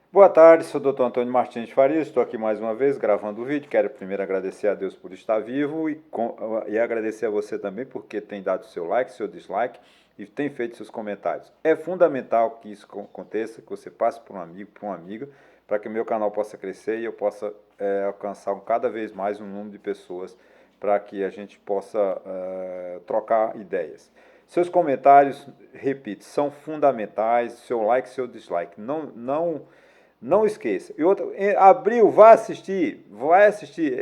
Boa tarde, sou o Dr. Antônio Martins de Farias, estou aqui mais uma vez gravando o vídeo. Quero primeiro agradecer a Deus por estar vivo e agradecer a você também porque tem dado seu like, seu dislike e tem feito seus comentários. É fundamental que isso aconteça, que você passe por um amigo, por uma amiga, para que o meu canal possa crescer e eu possa alcançar cada vez mais um número de pessoas para que a gente possa trocar ideias. Seus comentários, repito, são fundamentais, seu like, seu dislike. Não esqueça. E outra, abriu, vai assistir,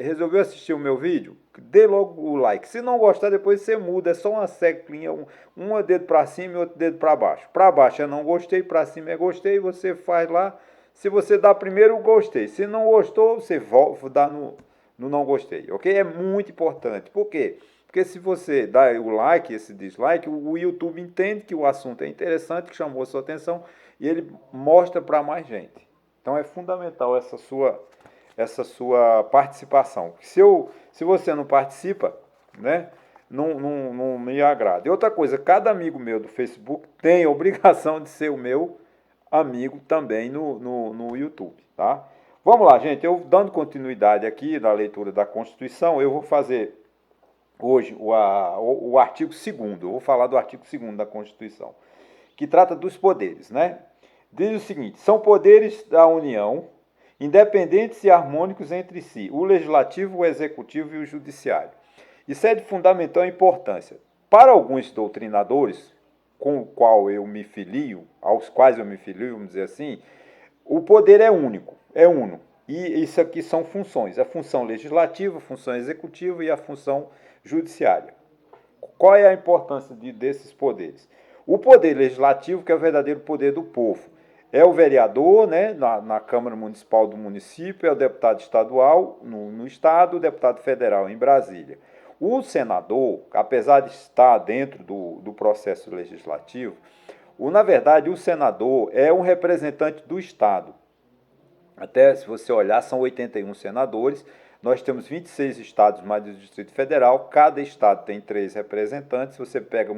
resolveu assistir o meu vídeo, dê logo o like. Se não gostar, depois você muda, é só uma seclinha, um dedo para cima e outro dedo para baixo. Para baixo é não gostei, para cima é gostei, você faz lá. Se você dá primeiro o gostei, se não gostou, você volta, dá no não gostei, ok? É muito importante. Por quê? Porque se você dá o like, esse dislike, o YouTube entende que o assunto é interessante, que chamou a sua atenção e ele mostra para mais gente. Então é fundamental essa sua participação. Se você não participa, né, não me agrada. E outra coisa, cada amigo meu do Facebook tem a obrigação de ser o meu amigo também no YouTube, tá? Vamos lá, gente. Eu dando continuidade aqui na leitura da Constituição, eu vou fazer hoje o artigo 2º. Eu vou falar do artigo 2º da Constituição, que trata dos poderes, né? Diz o seguinte: são poderes da União, independentes e harmônicos entre si, o legislativo, o executivo e o judiciário. Isso é de fundamental importância. Para alguns doutrinadores, com o qual eu me filio, aos quais eu me filio, vamos dizer assim, o poder é único, é uno. E isso aqui são funções: a função legislativa, a função executiva e a função judiciária. Qual é a importância desses poderes? O poder legislativo, que é o verdadeiro poder do povo, é o vereador, né, na Câmara Municipal do município, é o deputado estadual no estado, o deputado federal em Brasília. O senador, apesar de estar dentro do processo legislativo, na verdade o senador é um representante do estado. Até se você olhar, são 81 senadores, nós temos 26 estados mais o Distrito Federal, cada estado tem 3 representantes, você pega,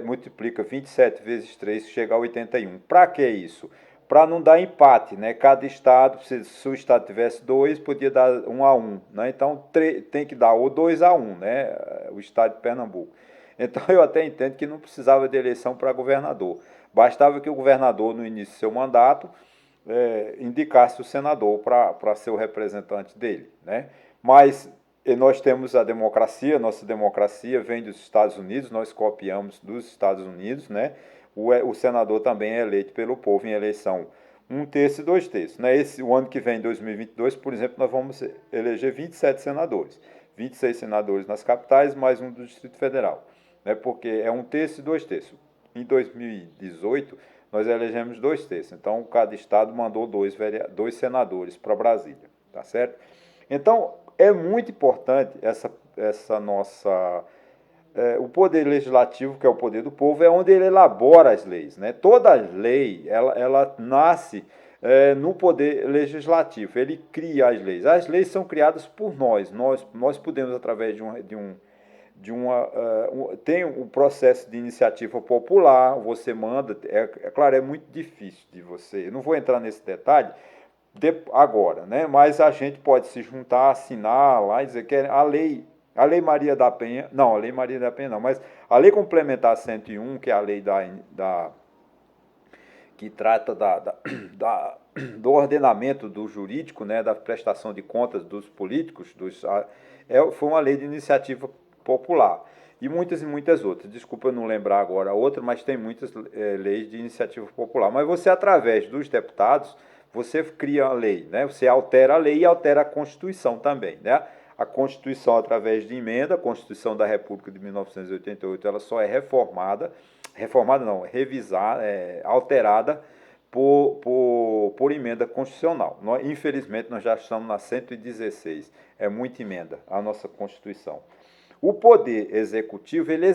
multiplica 27 vezes 3, chega a 81. Para que isso? Para não dar empate, né? Cada estado, se o estado tivesse 2, podia dar 1-1, né? Então tem que dar ou 2-1, né? O estado de Pernambuco. Então eu até entendo que não precisava de eleição para governador. Bastava que o governador, no início do seu mandato, indicasse o senador para ser o representante dele, né? Mas nós temos a democracia, nossa democracia vem dos Estados Unidos, nós copiamos dos Estados Unidos, né? O senador também é eleito pelo povo em eleição 1/3 e 2/3, né? O ano que vem, 2022, por exemplo, nós vamos eleger 27 senadores, 26 senadores nas capitais, mais um do Distrito Federal, né? Porque é 1/3 e 2/3. Em 2018, nós elegemos 2/3, então cada estado mandou dois senadores para Brasília, tá certo? Então, é muito importante essa nossa... o poder legislativo, que é o poder do povo, é onde ele elabora as leis, né? Toda lei, ela nasce no poder legislativo, ele cria as leis. As leis são criadas por nós podemos, através tem um processo de iniciativa popular, você manda, claro, é muito difícil de você, eu não vou entrar nesse detalhe agora, né? Mas a gente pode se juntar, assinar lá e dizer que a Lei Maria da Penha, não, a Lei Maria da Penha não, mas a Lei Complementar 101, que é a lei que trata do ordenamento do jurídico, né, da prestação de contas dos políticos, foi uma lei de iniciativa popular. E muitas outras. Desculpa eu não lembrar agora a outra, mas tem muitas leis de iniciativa popular. Mas você, através dos deputados, você cria a lei, né? Você altera a lei e altera a Constituição também, né? A Constituição, através de emenda, a Constituição da República de 1988, ela só é reformada não, revisada, alterada por emenda constitucional. Infelizmente, nós já estamos na 116, é muita emenda a nossa Constituição. O poder executivo, ele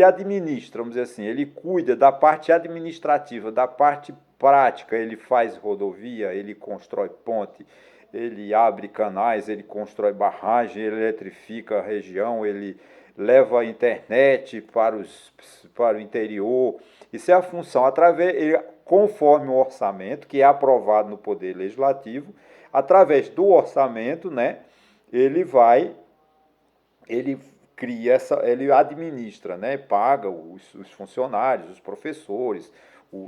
administra, vamos dizer assim, ele cuida da parte administrativa, da parte prática, ele faz rodovia, ele constrói ponte, ele abre canais, ele constrói barragem, ele eletrifica a região, ele leva a internet para o interior, Isso é a função, conforme o orçamento, que é aprovado no Poder Legislativo, através do orçamento, né, ele vai, ele ele administra, né, paga os funcionários, os professores,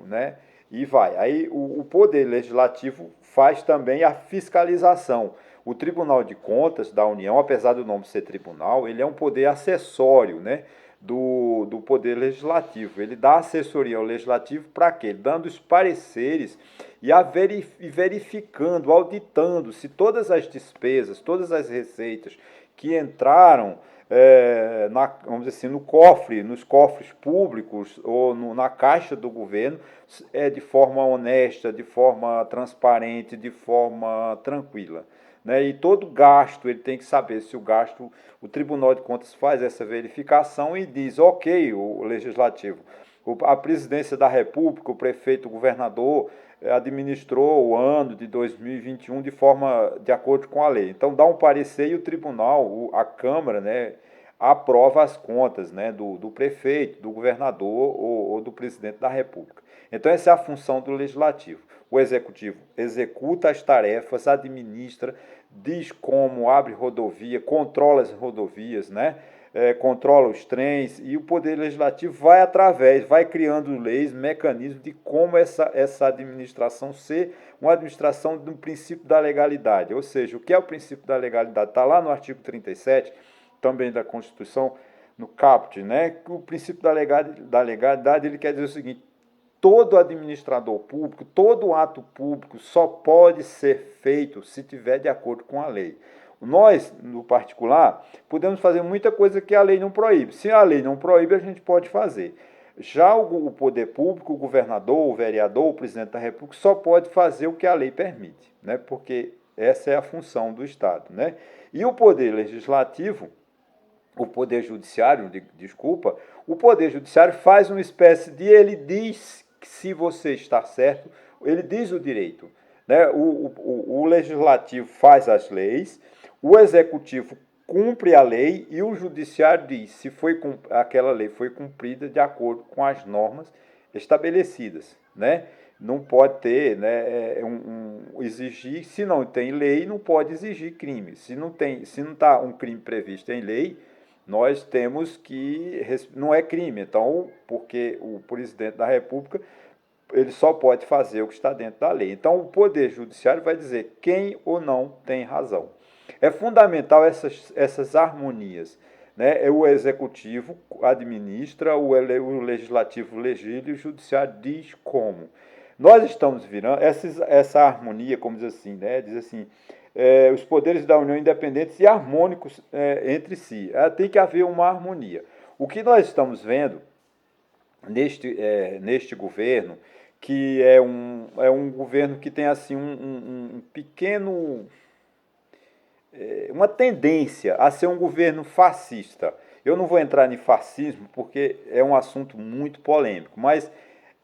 né, e vai. Aí o Poder Legislativo faz também a fiscalização. O Tribunal de Contas da União, apesar do nome ser tribunal, ele é um poder acessório, né, do Poder Legislativo. Ele dá assessoria ao Legislativo para quê? Dando os pareceres e verificando, auditando se todas as despesas, todas as receitas que entraram vamos dizer assim, nos cofres públicos ou na caixa do governo, de forma honesta, de forma transparente, de forma tranquila. Né? E todo gasto, ele tem que saber se o Tribunal de Contas faz essa verificação e diz, ok, o Legislativo, a Presidência da República, o prefeito, o governador, administrou o ano de 2021 de acordo com a lei. Então dá um parecer e o tribunal, a Câmara, né, aprova as contas, né, do prefeito, do governador ou do presidente da República. Então essa é a função do Legislativo. O Executivo executa as tarefas, administra, diz como abre rodovia, controla as rodovias, né? Controla os trens, e o Poder Legislativo vai criando leis, mecanismos de como essa administração ser uma administração do princípio da legalidade. Ou seja, o que é o princípio da legalidade? Está lá no artigo 37, também da Constituição, no caput, né? O princípio da legalidade, ele quer dizer o seguinte: todo administrador público, todo ato público só pode ser feito se tiver de acordo com a lei. Nós, no particular, podemos fazer muita coisa que a lei não proíbe. Se a lei não proíbe, a gente pode fazer. Já o poder público, o governador, o vereador, o presidente da República, só pode fazer o que a lei permite, né? Porque essa é a função do Estado, né? E o poder legislativo, o poder judiciário, desculpa, o poder judiciário faz uma espécie de, ele diz que se você está certo, ele diz o direito, né? O legislativo faz as leis, o executivo cumpre a lei e o judiciário diz se aquela lei foi cumprida de acordo com as normas estabelecidas, né? Não pode ter, né, exigir, se não tem lei, não pode exigir crime. Se não está um crime previsto em lei, nós temos que, não é crime, então, porque o presidente da República, ele só pode fazer o que está dentro da lei. Então, o Poder Judiciário vai dizer quem ou não tem razão. É fundamental essas harmonias, né? O Executivo administra, o Legislativo legisla e o Judiciário diz como. Nós estamos virando essa harmonia, como diz assim, né? Diz assim, os poderes da União independentes e harmônicos entre si. Tem que haver uma harmonia. O que nós estamos vendo neste governo, que é um governo que tem assim um pequeno, uma tendência a ser um governo fascista. Eu não vou entrar em fascismo porque é um assunto muito polêmico, mas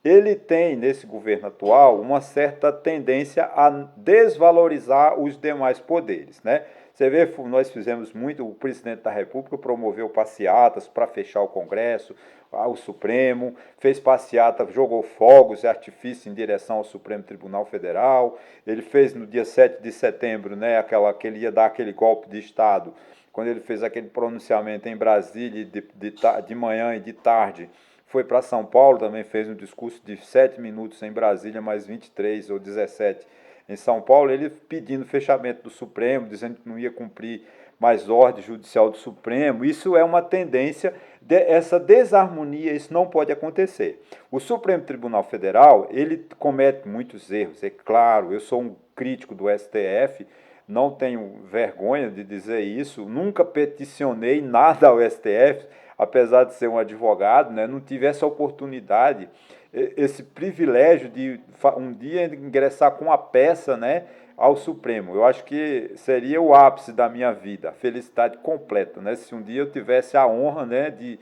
ele tem, nesse governo atual, uma certa tendência a desvalorizar os demais poderes, né? Você vê, nós fizemos muito, o presidente da República promoveu passeatas para fechar o Congresso, o Supremo, fez passeata, jogou fogos e artifício em direção ao Supremo Tribunal Federal. Ele fez no dia 7 de setembro, né, que ele ia dar aquele golpe de Estado, quando ele fez aquele pronunciamento em Brasília de manhã e de tarde. Foi para São Paulo, também fez um discurso de 7 minutos em Brasília, mais 23 ou 17 em São Paulo, ele pedindo fechamento do Supremo, dizendo que não ia cumprir mais ordem judicial do Supremo. Isso é uma tendência, essa desarmonia, isso não pode acontecer. O Supremo Tribunal Federal, ele comete muitos erros, é claro, eu sou um crítico do STF, não tenho vergonha de dizer isso, nunca peticionei nada ao STF, apesar de ser um advogado, né, não tive essa oportunidade, esse privilégio de um dia ingressar com a peça, né, ao Supremo. Eu acho que seria o ápice da minha vida, a felicidade completa, né, se um dia eu tivesse a honra, né, de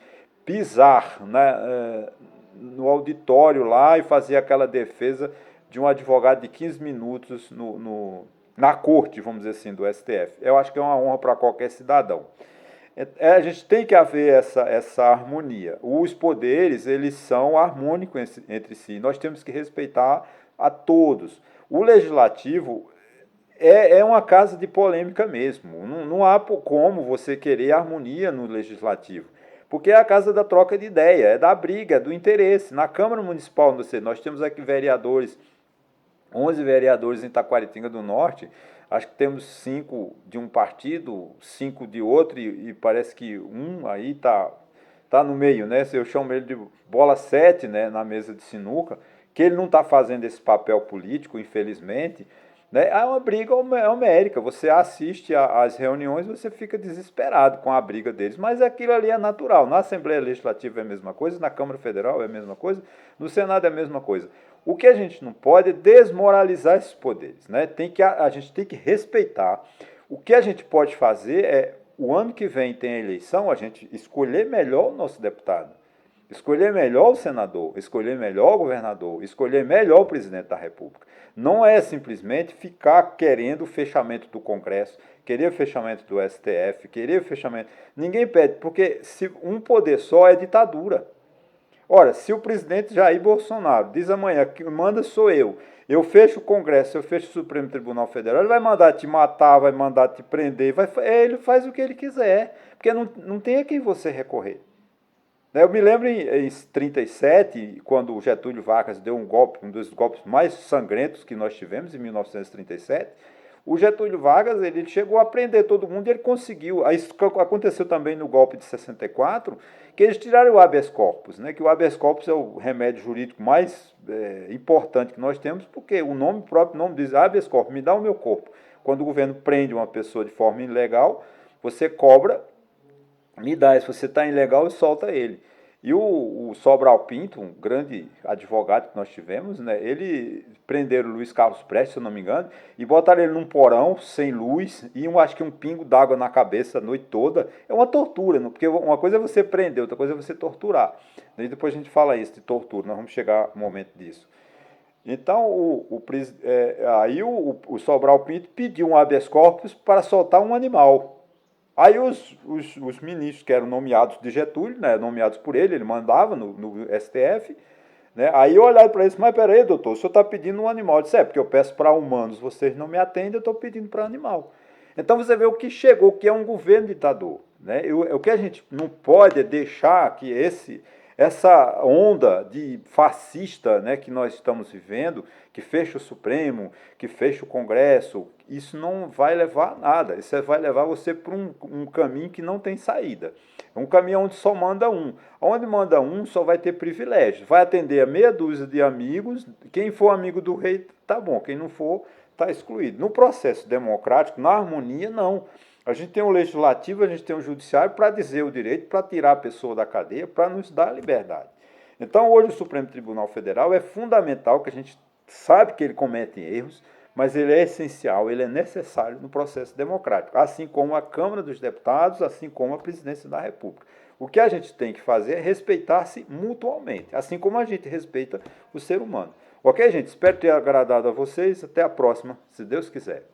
pisar, né, no auditório lá e fazer aquela defesa de um advogado de 15 minutos na corte, vamos dizer assim, do STF. Eu acho que é uma honra para qualquer cidadão. A gente tem que haver essa harmonia. Os poderes, eles são harmônicos entre si. Nós temos que respeitar a todos. O legislativo é uma casa de polêmica mesmo. Não há como você querer harmonia no legislativo. Porque é a casa da troca de ideia, é da briga, é do interesse. Na Câmara Municipal, nós temos aqui vereadores, 11 vereadores em Taquaritinga do Norte. Acho que temos 5 de um partido, 5 de outro, e parece que um aí tá no meio, né? Eu chamo ele de bola 7, né, na mesa de sinuca, que ele não está fazendo esse papel político, infelizmente. Né? É uma briga homérica. Você assiste às reuniões, você fica desesperado com a briga deles, mas aquilo ali é natural. Na Assembleia Legislativa é a mesma coisa, na Câmara Federal é a mesma coisa, no Senado é a mesma coisa. O que a gente não pode é desmoralizar esses poderes, né? A gente tem que respeitar. O que a gente pode fazer é, o ano que vem tem a eleição, a gente escolher melhor o nosso deputado, escolher melhor o senador, escolher melhor o governador, escolher melhor o presidente da República. Não é simplesmente ficar querendo o fechamento do Congresso, querer o fechamento do STF, querer o fechamento... Ninguém pede, porque se um poder só é ditadura. Ora, se o presidente Jair Bolsonaro diz amanhã que manda sou eu fecho o Congresso, eu fecho o Supremo Tribunal Federal, ele vai mandar te matar, vai mandar te prender, ele faz o que ele quiser, porque não tem a quem você recorrer. Eu me lembro em 1937, quando o Getúlio Vargas deu um golpe, um dos golpes mais sangrentos que nós tivemos, em 1937, o Getúlio Vargas ele chegou a prender todo mundo e ele conseguiu. Isso aconteceu também no golpe de 64, que eles tiraram o habeas corpus, né? Que o habeas corpus é o remédio jurídico mais importante que nós temos, porque o próprio nome diz habeas corpus, me dá o meu corpo. Quando o governo prende uma pessoa de forma ilegal, você cobra, me dá, se você está ilegal, solta ele. E o Sobral Pinto, um grande advogado que nós tivemos, né, ele prenderam o Luiz Carlos Prestes, se eu não me engano, e botaram ele num porão, sem luz, e acho que um pingo d'água na cabeça a noite toda. É uma tortura, não? Porque uma coisa é você prender, outra coisa é você torturar. E depois a gente fala isso, de tortura, nós vamos chegar ao momento disso. Então, aí o Sobral Pinto pediu um habeas corpus para soltar um animal. Aí os ministros que eram nomeados de Getúlio, né, nomeados por ele mandava no STF, né, aí eu olhava para eles, mas peraí, doutor, o senhor está pedindo um animal. Eu disse, porque eu peço para humanos, vocês não me atendem, eu estou pedindo para animal. Então você vê o que chegou, o que é um governo ditador. Né? O que a gente não pode é deixar que essa onda de fascista, né, que nós estamos vivendo, que fecha o Supremo, que fecha o Congresso, isso não vai levar a nada. Isso vai levar você para um caminho que não tem saída. É um caminho onde só manda um. Onde manda um só vai ter privilégios. Vai atender a meia dúzia de amigos. Quem for amigo do rei, tá bom. Quem não for, está excluído. No processo democrático, na harmonia, não. A gente tem um legislativo, a gente tem um judiciário para dizer o direito, para tirar a pessoa da cadeia, para nos dar a liberdade. Então, hoje o Supremo Tribunal Federal é fundamental, que a gente sabe que ele comete erros, mas ele é essencial, ele é necessário no processo democrático, assim como a Câmara dos Deputados, assim como a Presidência da República. O que a gente tem que fazer é respeitar-se mutuamente, assim como a gente respeita o ser humano. Ok, gente? Espero ter agradado a vocês. Até a próxima, se Deus quiser.